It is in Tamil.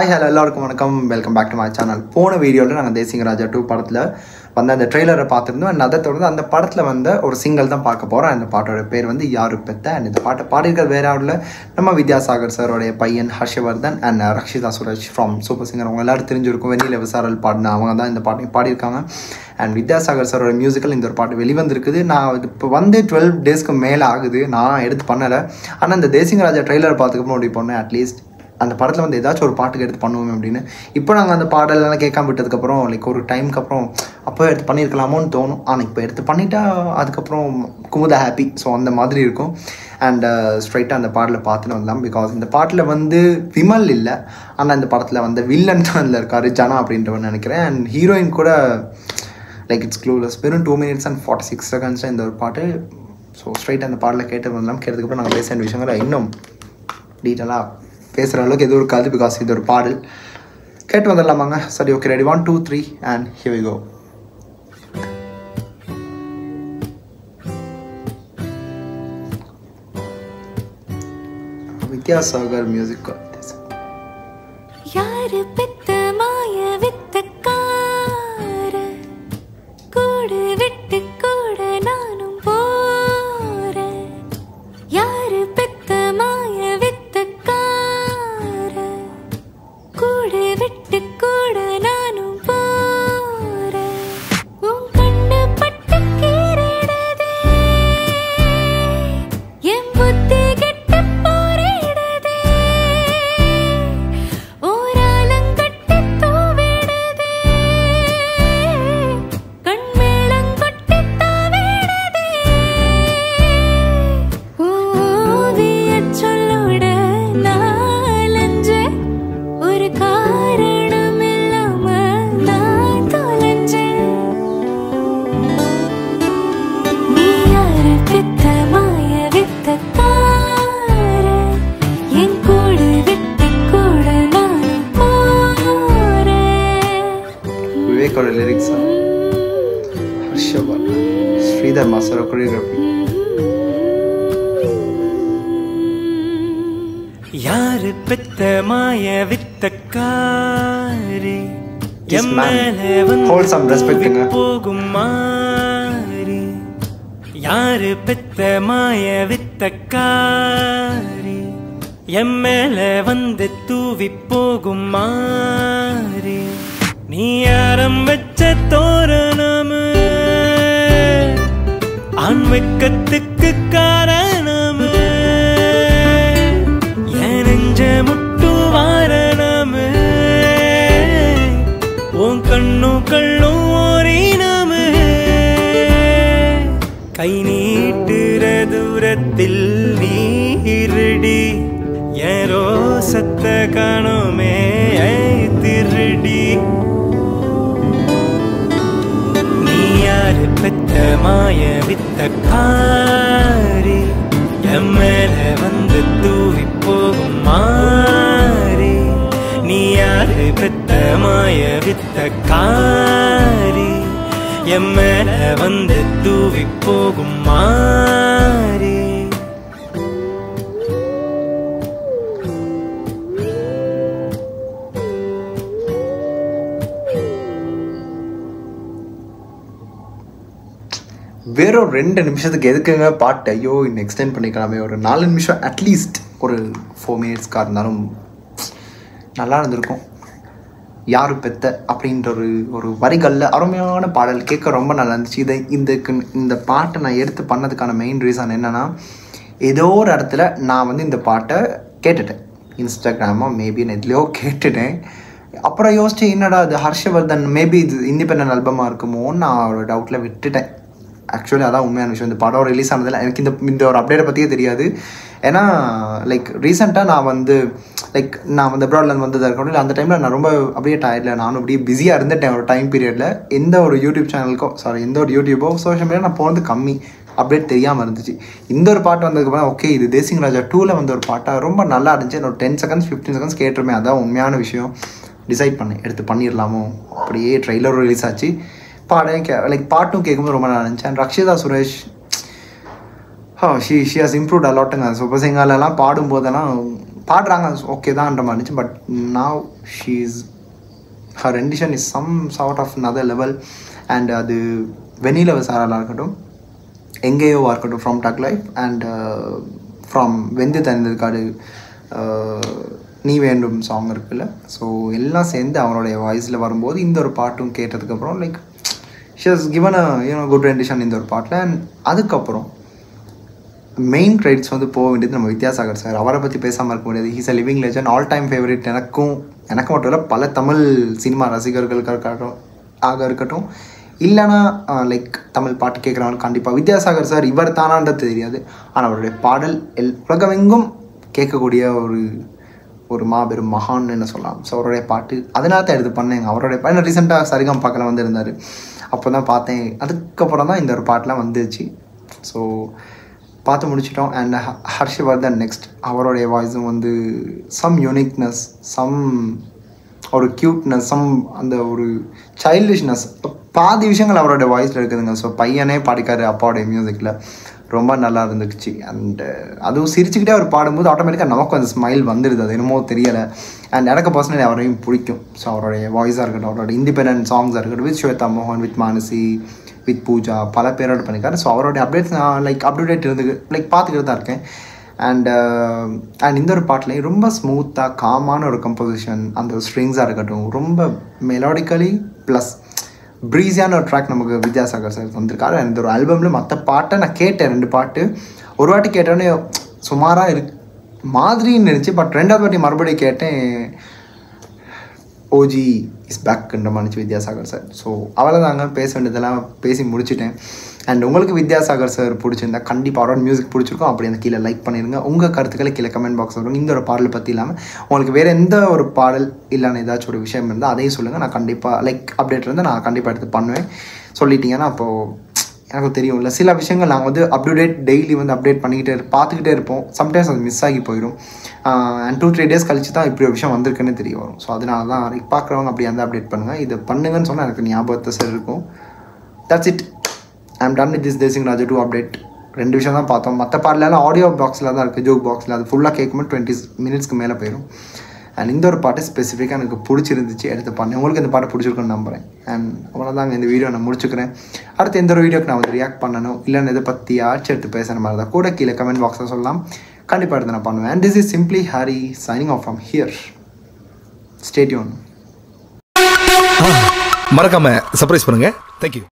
ஹாய் ஹலோ எல்லாருக்கும் வணக்கம். Welcome back to my channel. போன வீடியோவில் நாங்கள் தேசிங்கராஜா 2 படத்தில் வந்து அந்த ட்ரெய்லரை பார்த்துருந்தோம். அண்ட் அதை தொடர்ந்து அந்த படத்தில் வந்து ஒரு சிங்கிள் தான் பார்க்க போகிறோம். அந்த பாட்டோட பேர் வந்து யாரு பெத்த. அண்ட் இந்த பாட்டை பாடியிருக்கிற வேற யாரும் இல்லை, நம்ம வித்யாசாகர் சாரோடைய பையன் Harshvardhan and Rakshita Suresh from super singer. அவங்க எல்லாரும் தெரிஞ்சிருக்கும். வெண்ணில விசாரல் பாடின அவங்க தான் இந்த பாட்டையும் பாடியிருக்காங்க. அண்ட் வித்யாசாகர் சாரோட மியூசிக்கல் இந்த ஒரு பாட்டு வெளிவந்திருக்குது. நான் இப்போ வந்து 12 டேஸ்க்கு மேலே ஆகுது, நான் எடுத்து பண்ணலை. ஆனால் இந்த தேசிங்கராஜா ட்ரெய்லர் பார்த்துக்கப்புறம் அப்படி பண்ணேன். அட்லீஸ்ட் அந்த படத்தில் வந்து ஏதாச்சும் ஒரு பாட்டுக்கு எடுத்து பண்ணுவோம் அப்படின்னு. இப்போ நாங்கள் அந்த பாடலெல்லாம் கேட்காம விட்டதுக்கப்புறம் லைக் ஒரு டைமுக்கு அப்புறம் அப்போ எடுத்து பண்ணியிருக்கலாமோன்னு தோணும். ஆனால் இப்போ எடுத்து பண்ணிட்டா அதுக்கப்புறம் குமுதா ஹாப்பி. ஸோ அந்த மாதிரி இருக்கும். அண்ட் ஸ்ட்ரைட்டாக அந்த பாடலை பார்த்துட்டு வரலாம். பிகாஸ் இந்த பாட்டில் வந்து விமல் இல்லை, ஆனால் இந்த படத்தில் வந்து வில்லன் தான் அதில் இருக்கார், ஜனா அப்படின்றவன் நினைக்கிறேன். அண்ட் ஹீரோயின் கூட லைக் இட்ஸ் க்ளூலெஸ். வெறும் 2 minutes and 46 seconds இந்த ஒரு பாட்டு. ஸோ ஸ்ட்ரைட்டாக அந்த பாடலை கேட்டு வரலாம். கேட்டதுக்கப்புறம் நாங்கள் பேச வேண்டிய விஷயங்களை இன்னும் டீட்டெயிலாக பேசுகிற அளவுக்கு எதுவும் இருக்காது. பிகாஸ் இது ஒரு பாடல். கேட்டு வந்துடலாமாங்க? சரி, okay, ready 1 2 3 and here we go. Vidyasagar music. யாரு பெத்த மாய வித்தக்கார, கூடு விட்டு கூட நானும் போறேன். யாரு பெத்த மாய வித்தக்கார, கூடு விட்டு கூட நானும் போறேன். உன் கண்ணு பட்டு கீறிடுதே, என் புத்தி கெட்டு போரிடுதே. ஓராலங்கட்டி தூவிடுதே, கண்மேளங்கொட்டி தாவிடுதே. ஓவியச் சொல்லோட நாலஞ்சு, ஒரு காரணம் இல்லாம நான் தொலைஞ்சேன். நீ யாரு பெத்த மாய வித்தக்கார, என் கூடு விட்டு கூட நானும் போறேன். விவேக்கோட lyrics, Harshavardhan, Sridhar master choreography. யாரு பெத்த மாய வித்தக்காரி, Yes, ma'am. Hold some respect, போகும் மாறி. யாரு பெத்த மாய வித்தக்காரி, என் மேல வந்து தூவி போகும் மாறி. நீ யாரம் வச்ச தோரணம், ஆண் வெக்கத்துக்கு காரணம். முட்டு வாரணம், உன் கண்ணும் கள்ளும் ஓரினம். கை நீட்டுற தூரத்தில் நீரடி, என் ரோசத்த காணுமே திருடி. நீ யாரு பெத்த மாய வித்தக்காரி, என் மேல வந்து தூவி போகும் மாறி. நீ யாரு பெத்த மாய வித்தக்காரி, என் மேல வந்து தூவி போகும் மாறி. வெறும் 2 நிமிஷத்துக்கு எதுக்குங்க பாட்டு? ஐயோ, இன்னும் எக்ஸ்டெண்ட் பண்ணிக்கலாமே. ஒரு 4 நிமிஷம் அட்லீஸ்ட், ஒரு 4 minutesக்காக இருந்தாலும் நல்லா இருந்திருக்கும். யாரு பெத்த அப்படின்ற ஒரு வரிகளில் அருமையான பாடல் கேட்க ரொம்ப நல்லா இருந்துச்சு. இந்த பாட்டை நான் எடுத்து பண்ணதுக்கான மெயின் ரீசன் என்னென்னா, ஏதோ ஒரு இடத்துல நான் வந்து இந்த பாட்டை கேட்டுட்டேன். இன்ஸ்டாகிராமோ மேபி நெட்லேயோ கேட்டுட்டேன். அப்புறம் யோசிச்சு என்னடா அது ஹர்ஷவர்தன் மேபி இது இண்டிபெண்டன்ட் ஆல்பமாக இருக்குமோன்னு நான் ஒரு டவுட்டில் விட்டுட்டேன். ஆக்சுவலி அதான் உண்மையான விஷயம். இந்த படம் ரிலீஸ் ஆனதில் எனக்கு இந்த ஒரு அப்டேட்டை பற்றியே தெரியாது. ஏன்னா லைக் ரீசெண்டாக நான் வந்து அப்ராட்லேருந்து வந்ததாக இருக்கணும். அந்த டைமில் நான் ரொம்ப அப்படியே டயர்டில் நானும் அப்படியே பிஸியாக இருந்துட்டேன். ஒரு டைம் பீரியடில் எந்த ஒரு யூடியூப் சேனலுக்கோ எந்த ஒரு யூடியூபோ சோஷியல் மீடியா நான் போனது கம்மி, அப்டேட் தெரியாமல் இருந்துச்சு. இந்த ஒரு பாட்டு வந்ததுக்கப்புறம் ஓகே இது தேசிங்கராஜா 2ல் வந்து ஒரு பாட்டாக ரொம்ப நல்லா இருந்துச்சு. ஒரு 10 seconds 15 seconds கேட்டுருமே, அதான் உண்மையான விஷயம். டிசைட் பண்ணேன் எடுத்து பண்ணிடலாமோ. அப்படியே ட்ரெய்லர் ரிலீஸ் ஆச்சு. பாட்டும் கேட்கும்போது ரொம்ப நல்லா இருந்துச்சு. And Rakshita Suresh she has improved a lot. Super சிங்கர்லாம் பாடும்போதெல்லாம் பாடுறாங்க ஓகே தான்ன்ற மாதிரி இருந்துச்சு. But now her rendition is some sort of another level. And அது வெண்ணிலவ சாராலாக இருக்கட்டும், எங்கேயோவாக இருக்கட்டும், from thug life and from Vendhu Thanindhathu காடு, நீ வேண்டும் சாங் இருக்குல்ல. ஸோ எல்லாம் சேர்ந்து அவனுடைய வாய்ஸில் வரும்போது இந்த ஒரு பாட்டும் கேட்டதுக்கப்புறம் like she has given good rendition இந்த ஒரு பாட்டில். அண்ட் அதுக்கப்புறம் மெயின் கிரெடிட்ஸ் வந்து போக வேண்டியது நம்ம வித்யாசாகர் சார். அவரை பற்றி பேசாமல் இருக்க முடியாது. He's a living legend, all time favourite. எனக்கு மட்டும் இல்லை, பல தமிழ் சினிமா ரசிகர்களுக்காக இருக்கட்டும், இல்லைனா லைக் தமிழ் பாட்டு கேட்குறவங்களுக்கு கண்டிப்பாக வித்யாசாகர் சார் இவர் தானான்றது தெரியாது. ஆனால் அவருடைய பாடல் உலகமெங்கும் கேட்கக்கூடிய ஒரு மாபெரும் மகான்னு என்ன சொல்லலாம். ஸோ அவருடைய பாட்டு அதனால தான் எடுத்து பண்ணேங்க. அவருடைய பாட்டு ரீசெண்டாக சரிகம் பார்க்கல வந்திருந்தார், அப்போ தான் பார்த்தேன். அதுக்கப்புறம் தான் இந்த ஒரு பாட்டெலாம் வந்துச்சு. ஸோ பார்த்து முடிச்சிட்டோம். அண்ட் ஹர்ஷவர்தன் நெக்ஸ்ட், அவருடைய வாய்ஸும் வந்து சம் யூனிக்னஸ், சம் ஒரு க்யூட்னஸ், சம் அந்த ஒரு சைல்டிஷ்னஸ், பாதி விஷயங்கள் அவரோட வாய்ஸில் இருக்குதுங்க. ஸோ பையனே பாடிக்காரு அப்பாவுடைய மியூசிக்கில், ரொம்ப நல்லா இருந்துச்சு. அண்டு அதுவும் சிரிச்சுக்கிட்டே அவர் பாடும்போது ஆட்டோமேட்டிக்காக நமக்கும் அந்த ஸ்மைல் வந்துடுது, அது என்னமோ தெரியலை. அண்ட் எனக்கு பர்சனலி அவரையும் பிடிக்கும். ஸோ அவருடைய வாய்ஸாக இருக்கட்டும், அவரோட இண்டிபெண்டன்ட் சாங்ஸாக இருக்கட்டும், வித் ஸ்வேதா மோகன், வித் மானசி, வித் பூஜா, பல பேரோட பண்ணியிருக்காரு. ஸோ அவருடைய அப்டேட்ஸ் நான் லைக் அப்டேட் இருந்து லைக் பார்த்துக்கிட்டு தான் இருக்கேன். அண்ட் இந்த ஒரு பாட்டிலையும் ரொம்ப ஸ்மூத்தாக காமான ஒரு கம்போசிஷன், அந்த ஸ்ட்ரிங்ஸாக இருக்கட்டும், ரொம்ப மெலோடிக்கலி ப்ளஸ் ப்ரீஸியான ஒரு ட்ராக் நமக்கு வித்யாசாகர் சார் வந்திருக்காரு. இந்த ஒரு ஆல்பமில் மற்ற பாட்டை நான் கேட்டேன், 2 பாட்டு. ஒரு வாட்டி கேட்டோன்னே சுமாராக மாதிரின்னு நினச்சி, பட் 2வது வாட்டி மறுபடியும் கேட்டேன், ஓஜி இஸ் பேக்குன்ற மாதிரி வித்யாசாகர் சார். ஸோ அவளை தாங்க பேச வேண்டியதெல்லாம் பேசி முடிச்சுட்டேன். அண்ட் உங்களுக்கு வித்யாசாகர் சார் பிடிச்சிருந்தா கண்டிப்பாக அவரோட மியூசிக் பிடிச்சிருக்கும், அப்படி அந்த கீழே லைக் பண்ணிடுங்க. உங்கள் கருத்துக்களை கீழே கமெண்ட் பாக்ஸ் வருங்க. இந்த ஒரு பாடலை பற்றி இல்லாமல் உங்களுக்கு வேறு எந்த ஒரு பாடல் இல்லைன்னு ஏதாச்சும் ஒரு விஷயம் இருந்தால் அதையும் சொல்லுங்கள். நான் கண்டிப்பாக லைக் அப்டேட் இருந்தால் நான் கண்டிப்பாக எடுத்து பண்ணுவேன். சொல்லிட்டீங்கன்னா அப்போது எனக்கு தெரியும் இல்லை, சில விஷயங்கள் நாங்கள் வந்து டெய்லி வந்து அப்டேட் பார்த்துக்கிட்டே இருப்போம். சம்டைம்ஸ் அது மிஸ் ஆகி போயிடும். அண்ட் 2-3 டேஸ் கழிச்சு தான் இப்படி ஒரு விஷயம் வந்திருக்குன்னு தெரிய வரும். ஸோ அதனால தான் பார்க்குறவங்க அப்படி அந்த அப்டேட் பண்ணுங்கள். இது பண்ணுங்கன்னு சொன்னால் எனக்கு ஞாபகத்தை சார் இருக்கும். That's it, I am done with this Desingh Raja 2 update. 2 விஷயம் தான் பார்த்தோம். மற்ற பாடலாம் ஆடியோ பாக்ஸில் தான் இருக்குது, ஜோக் பாக்ஸில். அது ஃபுல்லாக கேட்கும்போது 20 மினிட்ஸ்க்கு மேலே போயிடும். அண்ட் இந்த ஒரு பாட்டு ஸ்பெசிஃபிக்காக எனக்கு பிடிச்சிருந்துச்சு, எடுத்து பண்ணேன். உங்களுக்கு இந்த பாட்டு பிடிச்சிருக்குன்னு நம்புகிறேன். அண்ட் அவ்வளோதாங்க, இந்த வீடியோ நான் முடிச்சுக்கிறேன். அடுத்து எந்த ஒரு வீடியோக்கு நான் வந்து ரியாக்ட் பண்ணணும், இல்லைன்னு இதை பற்றி ஆட்சி எடுத்து பேசுகிற மாதிரி தான் கூட கீழே கமெண்ட் பாக்ஸில் சொல்லலாம். கண்டிப்பாக எடுத்து நான் பண்ணுவேன். And this is simply Hari signing off from here. Stay tune. மறக்காம சர்ப்ரைஸ் பண்ணுங்க. தேங்க்யூ.